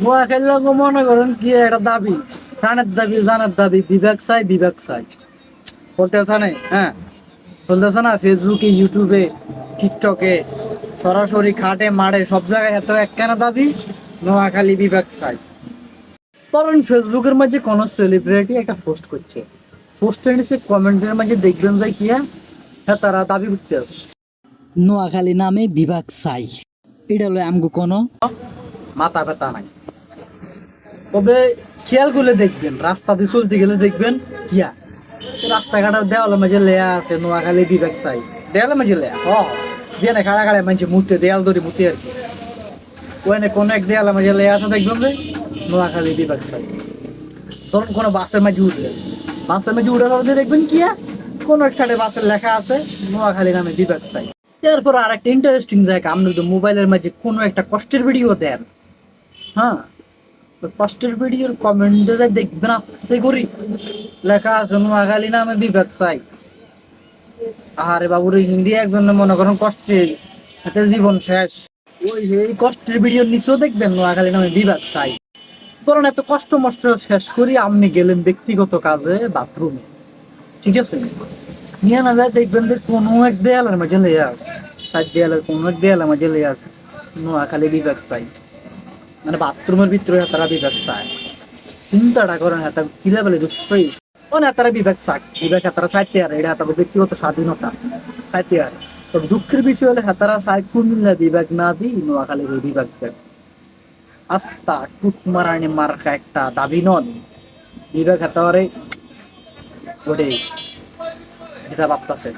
নোয়াখালী লোক মনে করেন কি একটা দাবি, প্রাণের দাবি, জানের দাবি, বিবেক চাই, বিবেক চাই। চলতেছে না? হ্যাঁ, চলতেছে না? ফেসবুকে, ইউটিউবে, টিকটকে, সরাসরি খাটে মারে সব জায়গায় এত একখানা দাবি, নোয়াখালী বিবেক চাই। ধরেন ফেসবুকের মাঝে কোনো সেলিব্রিটি একটা পোস্ট করছে, পোস্টের নিচে কমেন্টের মাঝে দেখবেন যে কি হ্যাঁ তারা দাবি করতে আছে নোয়াখালী নামে বিভাগ চাই। এটা হলো আমগো কোনো মাথা ব্যথা নাই। তবে খেয়াল করলে দেখবেন, রাস্তা দিয়ে চলতে গেলে দেখবেন কিয়া রাস্তাঘাটের দেওয়ালের মাঝে লেয়া আছে নোয়াখালী বিভাগ চাই। দেওয়ালের মাঝে লেয়া যে না খাড়া খাড়া মাঝে মুহূর্তে দেয়াল ধরে মুহূর্তে আর কি ওখানে কোনো এক দেয়ালের মাঝে লেয়া আছে দেখবেন যে নোয়াখালী বিভাগ চাই। ধরুন কোনো বাসের মাঝে উঠলেন, বাসের মাঝে উঠে যাওয়াতে দেখবেন কিয়া কোনো এক সাইডে বাসের লেখা আছে নোয়াখালী নামে বিভাগ চাই। এরপর আর একটা ইন্টারেস্টিং জায়গা, আপনি যদি মোবাইলের মাঝে কোনো একটা কষ্টের ভিডিও দেন, হ্যাঁ, কষ্টের ভিডিওর কমেন্টে যাই দেখবেন আস্তে করি লেখা আছে নোয়াখালী নামে বিভাগ চাই। আরে বাবুর হিন্দি একজন মনে করেন কষ্টে হাতে জীবন শেষ, ওই এই কষ্টের ভিডিওর নিচেও দেখবেন নোয়াখালী নামে বিভাগ চাই। ধরুন এত কষ্ট মষ্ট শেষ করি আপনি গেলেন ব্যক্তিগত কাজে বাথরুমে, ঠিক আছে, নিয়ে না যায় দেখবেন যে কোনো এক দেয়ালের মাঝে লেগে আছে, সাইড দেয়ালের কোনো এক দেয়ালের মাঝে লেগে আছে নোয়াখালী বিভাগ চাই। মানে বাথরুমের ভিতরে তারা বিভাগ চায়। চিন্তাটা করেন হাতা কি লেভেলে দুষ্কই মানে তারা বিভাগ চাক, বিভাগ হাতারা চাইতে আর এটা তাদের ব্যক্তিগত স্বাধীনতা চাইতে আর। তবে দুঃখের বিষয় হলে হাতারা চাই কুমিল্লা বিভাগ না দিই নোয়াখালীর বিভাগ দেয়। আস্তা টুকমারানি মার্কা একটা দাবি নন বিভাগ হাতারে ওরে এটা ভাবতেছে।